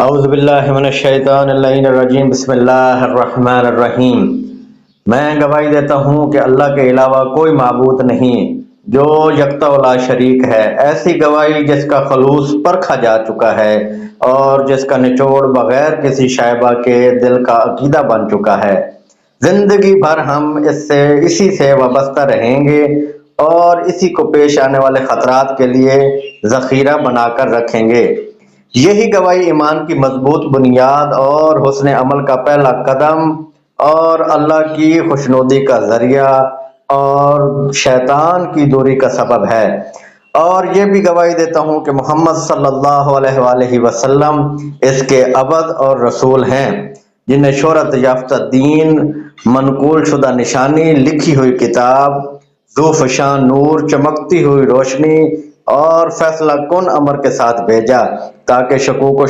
اعوذ باللہ من الشیطان اللعین الرجیم بسم اللہ الرحمن الرحیم۔ میں گواہی دیتا ہوں کہ اللہ کے علاوہ کوئی معبود نہیں جو یکتا و لا شریک ہے، ایسی گواہی جس کا خلوص پرکھا جا چکا ہے اور جس کا نچوڑ بغیر کسی شائبہ کے دل کا عقیدہ بن چکا ہے۔ زندگی بھر ہم اسی سے وابستہ رہیں گے اور اسی کو پیش آنے والے خطرات کے لیے ذخیرہ بنا کر رکھیں گے۔ یہی گواہی ایمان کی مضبوط بنیاد اور حسن عمل کا پہلا قدم اور اللہ کی خوشنودی کا ذریعہ اور شیطان کی دوری کا سبب ہے۔ اور یہ بھی گواہی دیتا ہوں کہ محمد صلی اللہ علیہ وآلہ وسلم اس کے عبد اور رسول ہیں، جنہیں شہرت یافتہ دین، منقول شدہ نشانی، لکھی ہوئی کتاب، ذو فشان نور، چمکتی ہوئی روشنی اور فیصلہ کن امر کے ساتھ بھیجا تاکہ شکوک و